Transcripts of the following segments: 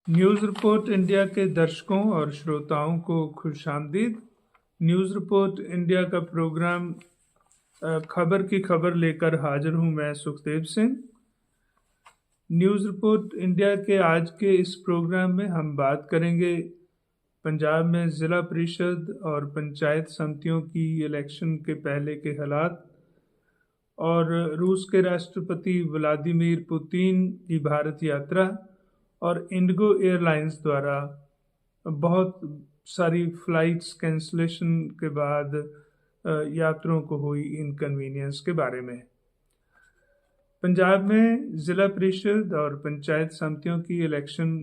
News report India के दर्शकों और श्रोताओं को खुशामदीद। न्यूज़ रिपोर्ट इंडिया का प्रोग्राम खबर की खबर लेकर हाजिर हूं मैं Sukhdev Singh. News report India के आज के इस प्रोग्राम में हम बात करेंगे पंजाब में ज़िला परिषद और पंचायत समितियों की इलेक्शन के पहले के हालात और रूस के राष्ट्रपति व्लादिमीर पुतिन की भारत यात्रा और इंडिगो एयरलाइंस द्वारा बहुत सारी फ्लाइट्स कैंसलेशन के बाद यात्रियों को हुई इनकन्वीनियंस के बारे में। पंजाब में ज़िला परिषद और पंचायत समितियों की इलेक्शन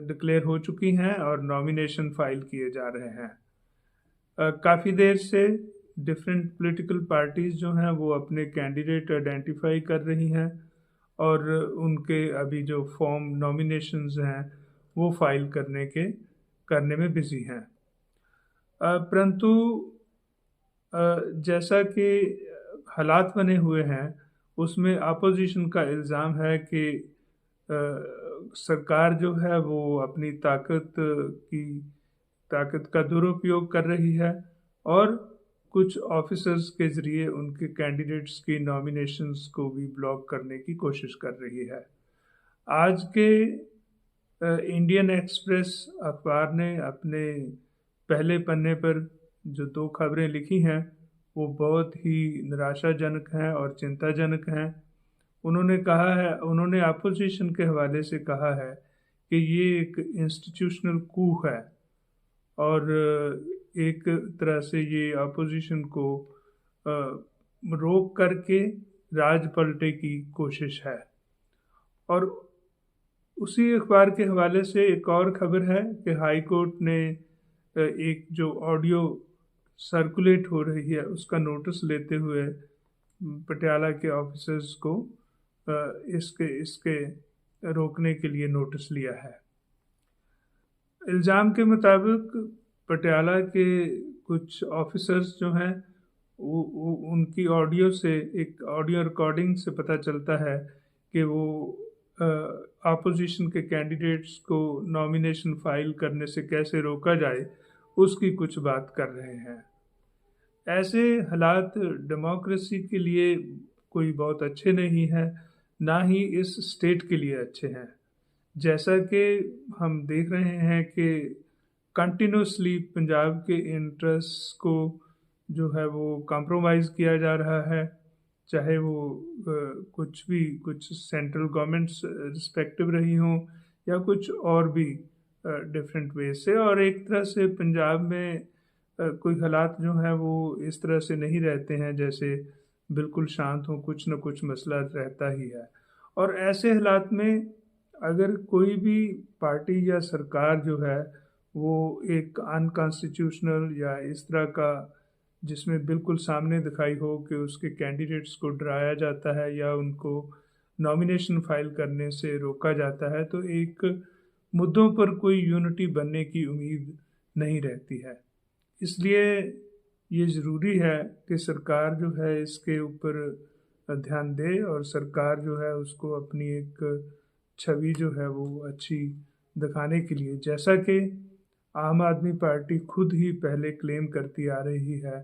डिक्लेयर हो चुकी हैं और नॉमिनेशन फाइल किए जा रहे हैं। काफ़ी देर से डिफरेंट पॉलिटिकल पार्टीज़ जो हैं वो अपने कैंडिडेट आइडेंटिफाई कर रही हैं और उनके अभी जो फॉर्म नॉमिनेशंस हैं वो फाइल करने में बिजी हैं। परंतु जैसा कि हालात बने हुए हैं उसमें अपोजिशन का इल्ज़ाम है कि सरकार जो है वो अपनी ताकत का दुरुपयोग कर रही है और कुछ ऑफिसर्स के ज़रिए उनके कैंडिडेट्स की नॉमिनेशंस को भी ब्लॉक करने की कोशिश कर रही है। आज के इंडियन एक्सप्रेस अखबार ने अपने पहले पन्ने पर जो 2 खबरें लिखी हैं वो बहुत ही निराशाजनक हैं और चिंताजनक हैं। उन्होंने अपोजिशन के हवाले से कहा है कि ये एक इंस्टीट्यूशनल कू है और एक तरह से ये अपोजिशन को रोक करके राज पलटे की कोशिश है। और उसी अखबार के हवाले से एक और खबर है कि हाई कोर्ट ने एक जो ऑडियो सर्कुलेट हो रही है उसका नोटिस लेते हुए पटियाला के ऑफिसर्स को इसके रोकने के लिए नोटिस लिया है। इल्ज़ाम के मुताबिक पटियाला के कुछ ऑफिसर्स जो हैं उनकी एक ऑडियो रिकॉर्डिंग से पता चलता है कि वो अपोजिशन के कैंडिडेट्स को नॉमिनेशन फाइल करने से कैसे रोका जाए उसकी कुछ बात कर रहे हैं। ऐसे हालात डेमोक्रेसी के लिए कोई बहुत अच्छे नहीं हैं, ना ही इस स्टेट के लिए अच्छे हैं। जैसा कि हम देख रहे हैं कि कंटिन्यूसली पंजाब के इंटरेस्ट को जो है वो कॉम्प्रोमाइज़ किया जा रहा है, चाहे वो कुछ सेंट्रल गवर्नमेंट्स रिस्पेक्टिव रही हों या कुछ और भी डिफरेंट वे से। और एक तरह से पंजाब में कोई हालात जो हैं वो इस तरह से नहीं रहते हैं जैसे बिल्कुल शांत हो, कुछ न कुछ मसला रहता ही है। और ऐसे हालात में अगर कोई भी पार्टी या सरकार जो है वो एक अनकॉन्स्टिट्यूशनल या इस तरह का जिसमें बिल्कुल सामने दिखाई हो कि उसके कैंडिडेट्स को डराया जाता है या उनको नॉमिनेशन फाइल करने से रोका जाता है, तो एक मुद्दों पर कोई यूनिटी बनने की उम्मीद नहीं रहती है। इसलिए ये ज़रूरी है कि सरकार जो है इसके ऊपर ध्यान दे और सरकार जो है उसको अपनी एक छवि जो है वो अच्छी दिखाने के लिए, जैसा कि आम आदमी पार्टी खुद ही पहले क्लेम करती आ रही है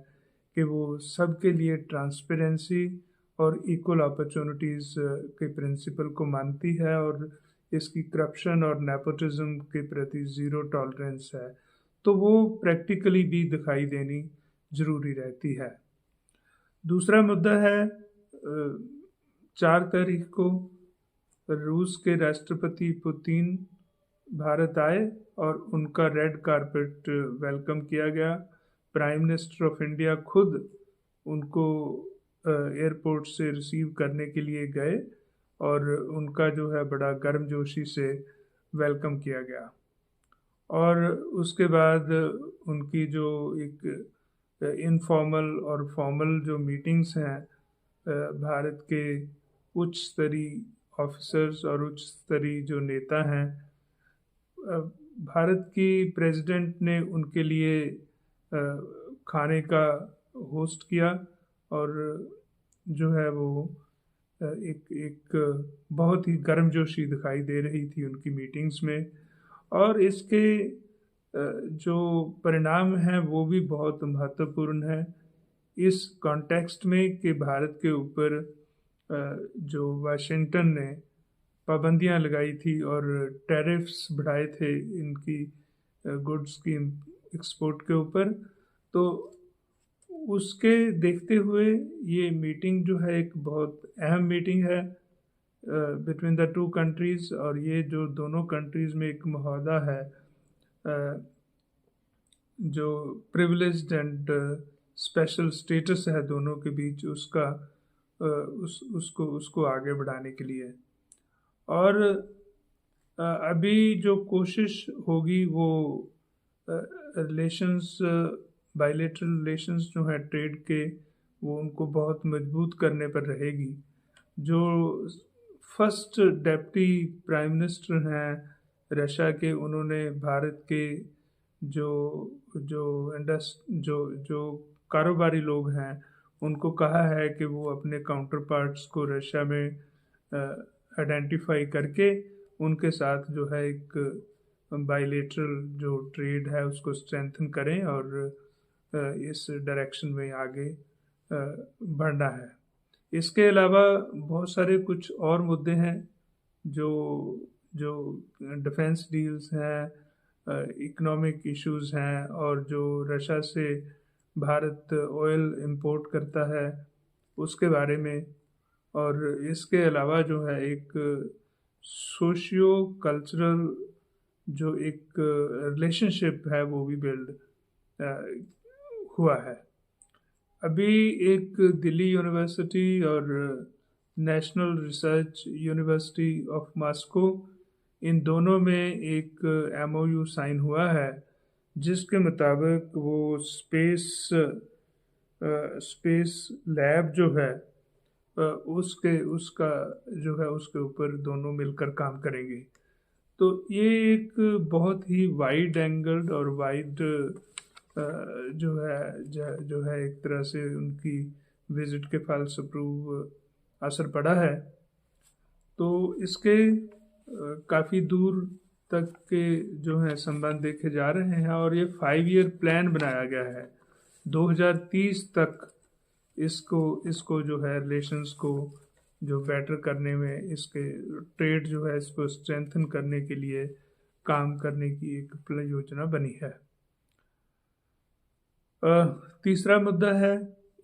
कि वो सबके लिए ट्रांसपेरेंसी और इक्वल अपॉर्चुनिटीज़ के प्रिंसिपल को मानती है और इसकी करप्शन और नेपोटिज्म के प्रति ज़ीरो टॉलरेंस है, तो वो प्रैक्टिकली भी दिखाई देनी ज़रूरी रहती है। दूसरा मुद्दा है 4 तारीख को रूस के राष्ट्रपति पुतिन भारत आए और उनका रेड कारपेट वेलकम किया गया। प्राइम मिनिस्टर ऑफ इंडिया खुद उनको एयरपोर्ट से रिसीव करने के लिए गए और उनका जो है बड़ा गर्मजोशी से वेलकम किया गया। और उसके बाद उनकी जो एक इनफॉर्मल और फॉर्मल जो मीटिंग्स हैं भारत के उच्च स्तरीय ऑफिसर्स और उच्च स्तरीय जो नेता हैं, भारत की प्रेसिडेंट ने उनके लिए खाने का होस्ट किया और जो है वो एक बहुत ही गर्मजोशी दिखाई दे रही थी उनकी मीटिंग्स में। और इसके जो परिणाम हैं वो भी बहुत महत्वपूर्ण है इस कॉन्टेक्स्ट में कि भारत के ऊपर जो वाशिंगटन ने पाबंदियां लगाई थी और टैरिफ्स बढ़ाए थे इनकी गुड्स की एक्सपोर्ट के ऊपर। तो उसके देखते हुए ये मीटिंग जो है एक बहुत अहम मीटिंग है बिटवीन द टू कंट्रीज़। और ये जो दोनों कंट्रीज़ में एक मुआहदा है जो प्रिविलेज्ड एंड स्पेशल स्टेटस है दोनों के बीच, उसका उसको आगे बढ़ाने के लिए। और अभी जो कोशिश होगी वो रिलेशंस, बायलैटरल रिलेशंस जो है ट्रेड के, वो उनको बहुत मजबूत करने पर रहेगी। जो फर्स्ट डेप्टी प्राइम मिनिस्टर हैं रशिया के, उन्होंने भारत के जो जो जो कारोबारी लोग हैं उनको कहा है कि वो अपने काउंटर पार्ट्स को रशिया में आइडेंटिफाई करके उनके साथ जो है एक बायलैटरल जो ट्रेड है उसको स्ट्रेंथन करें और इस डायरेक्शन में आगे बढ़ना है। इसके अलावा बहुत सारे कुछ और मुद्दे हैं जो जो डिफेंस डील्स हैं, इकोनॉमिक इश्यूज हैं, और जो रशिया से भारत ऑयल इंपोर्ट करता है उसके बारे में। और इसके अलावा जो है एक सोशियो कल्चरल जो एक रिलेशनशिप है वो भी बिल्ड हुआ है। अभी एक दिल्ली यूनिवर्सिटी और National Research University of Moscow, इन दोनों में एक MOU साइन हुआ है जिसके मुताबिक वो स्पेस लैब जो है उसका जो है उसके ऊपर दोनों मिलकर काम करेंगे। तो ये एक बहुत ही वाइड एंगल्ड और वाइड जो है एक तरह से उनकी विजिट के फलस्वरूप असर पड़ा है। तो इसके काफ़ी दूर तक के जो है संबंध देखे जा रहे हैं और ये 5 ईयर प्लान बनाया गया है 2030 तक। इसको जो है रिलेशंस को जो बेटर करने में, इसके ट्रेड जो है इसको स्ट्रेंथन करने के लिए काम करने की एक योजना बनी है। तीसरा मुद्दा है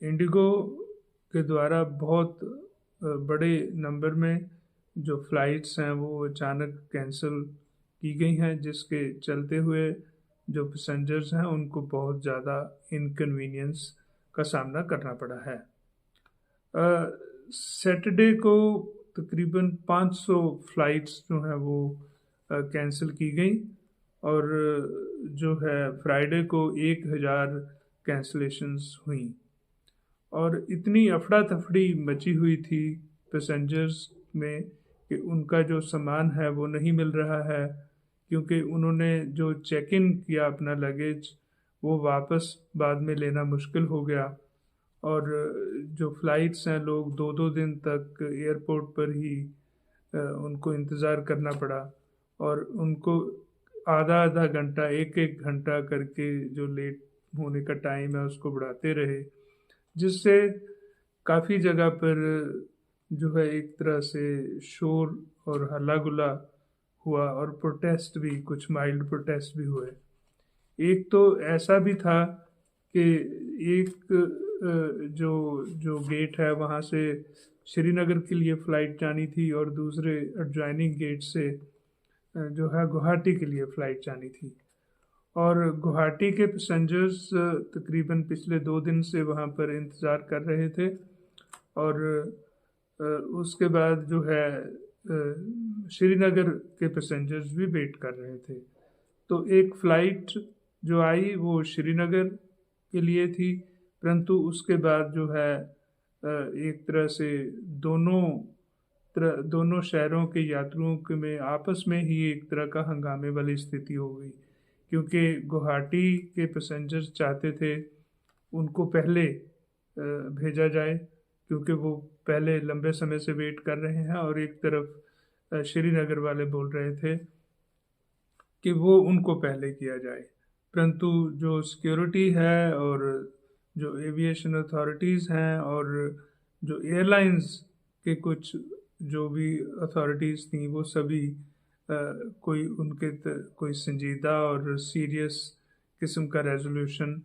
इंडिगो के द्वारा बहुत बड़े नंबर में जो फ़्लाइट्स हैं वो अचानक कैंसिल की गई हैं, जिसके चलते हुए जो पैसेंजर्स हैं उनको बहुत ज़्यादा इनकन्वीनियंस का सामना करना पड़ा है। सैटरडे को तकरीबन 500 फ़्लाइट्स जो हैं वो कैंसिल की गई और जो है फ्राइडे को 1000 कैंसलेशंस हुई। और इतनी अफड़ा तफड़ी मची हुई थी पैसेंजर्स में कि उनका जो सामान है वो नहीं मिल रहा है, क्योंकि उन्होंने जो चेक इन किया अपना लगेज वो वापस बाद में लेना मुश्किल हो गया। और जो फ़्लाइट्स हैं लोग 2-2 दिन तक एयरपोर्ट पर ही उनको इंतज़ार करना पड़ा और उनको आधा घंटा 1-1 घंटा करके जो लेट होने का टाइम है उसको बढ़ाते रहे, जिससे काफ़ी जगह पर जो है एक तरह से शोर और हल्ला गुल्ला हुआ और प्रोटेस्ट भी, कुछ माइल्ड प्रोटेस्ट भी हुए। एक तो ऐसा भी था कि एक जो गेट है वहाँ से श्रीनगर के लिए फ़्लाइट जानी थी और दूसरे एडजॉइनिंग गेट से जो है गुवाहाटी के लिए फ़्लाइट जानी थी। और गुवाहाटी के पैसेंजर्स तकरीबन पिछले 2 दिन से वहाँ पर इंतज़ार कर रहे थे और उसके बाद जो है श्रीनगर के पैसेंजर्स भी वेट कर रहे थे। तो एक फ़्लाइट जो आई वो श्रीनगर के लिए थी, परंतु उसके बाद जो है एक तरह से दोनों शहरों के यात्रियों के में आपस में ही एक तरह का हंगामे वाली स्थिति हो गई, क्योंकि गुवाहाटी के पैसेंजर्स चाहते थे उनको पहले भेजा जाए क्योंकि वो पहले लंबे समय से वेट कर रहे हैं, और एक तरफ श्रीनगर वाले बोल रहे थे कि वो उनको पहले किया जाए। परंतु जो सिक्योरिटी है और जो एविएशन अथॉरिटीज़ हैं और जो एयरलाइंस के कुछ जो भी अथॉरिटीज़ थी, वो सभी कोई उनके कोई संजीदा और सीरियस किस्म का रेजोल्यूशन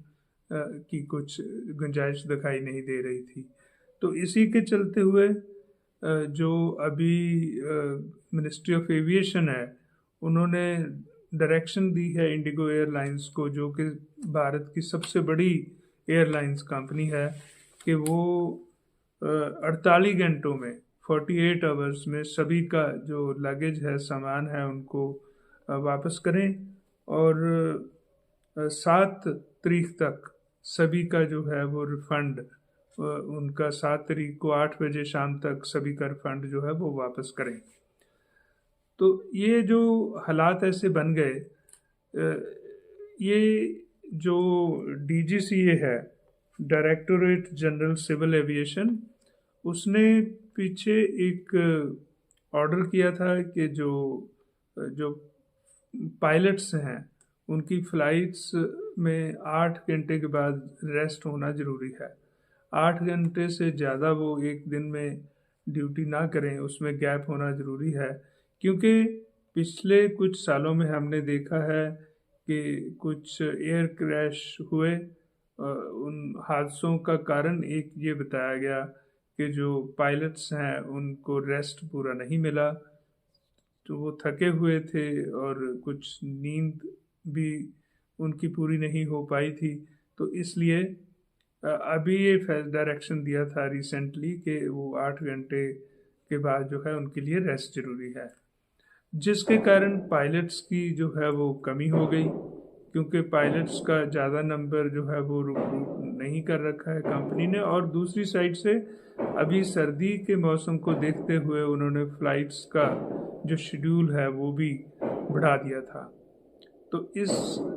की कुछ गुंजाइश दिखाई नहीं दे रही थी। तो इसी के चलते हुए जो अभी मिनिस्ट्री ऑफ एविएशन है, उन्होंने डायरेक्शन दी है इंडिगो एयरलाइंस को, जो कि भारत की सबसे बड़ी एयरलाइंस कंपनी है, कि वो 48 घंटों में 48 आवर्स में सभी का जो लगेज है, सामान है, उनको वापस करें, और 7 तारीख तक सभी का जो है वो रिफ़ंड, उनका 7 तारीख को 8 बजे शाम तक सभी का रिफ़ंड जो है वो वापस करें। तो ये जो हालात ऐसे बन गए, ये जो DGCA है, डायरेक्टोरेट जनरल सिविल एविएशन, उसने पीछे एक ऑर्डर किया था कि जो जो पायलट्स हैं उनकी फ़्लाइट्स में 8 घंटे के बाद रेस्ट होना ज़रूरी है। 8 घंटे से ज़्यादा वो एक दिन में ड्यूटी ना करें, उसमें गैप होना ज़रूरी है। क्योंकि पिछले कुछ सालों में हमने देखा है कि कुछ एयर क्रैश हुए, उन हादसों का कारण एक ये बताया गया कि जो पायलट्स हैं उनको रेस्ट पूरा नहीं मिला, तो वो थके हुए थे और कुछ नींद भी उनकी पूरी नहीं हो पाई थी। तो इसलिए अभी ये डायरेक्शन दिया था रिसेंटली कि वो 8 घंटे के बाद जो है उनके लिए रेस्ट ज़रूरी है, जिसके कारण पायलट्स की जो है वो कमी हो गई, क्योंकि पायलट्स का ज़्यादा नंबर जो है वो रिक्रूट नहीं कर रखा है कंपनी ने। और दूसरी साइड से अभी सर्दी के मौसम को देखते हुए उन्होंने फ़्लाइट्स का जो शेड्यूल है वो भी बढ़ा दिया था। तो इस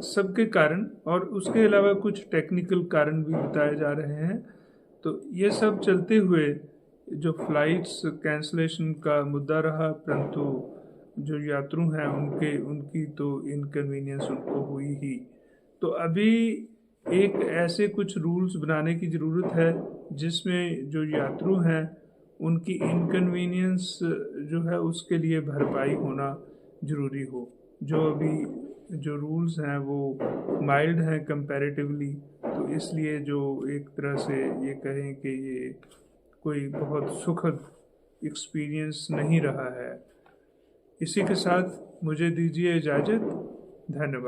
सब के कारण, और उसके अलावा कुछ टेक्निकल कारण भी बताए जा रहे हैं, तो ये सब चलते हुए जो फ़्लाइट्स कैंसलेशन का मुद्दा रहा, परंतु जो यात्रु हैं उनकी तो इनकन्वीनियंस उनको हुई ही। तो अभी एक ऐसे कुछ रूल्स बनाने की ज़रूरत है जिसमें जो यात्रु हैं उनकी इनकन्वीनियंस जो है उसके लिए भरपाई होना ज़रूरी हो। जो अभी जो रूल्स हैं वो माइल्ड हैं कंपैरेटिवली, तो इसलिए जो एक तरह से ये कहें कि ये कोई बहुत सुखद एक्सपीरियंस नहीं रहा है। इसी के साथ मुझे दीजिए इजाज़त। धन्यवाद।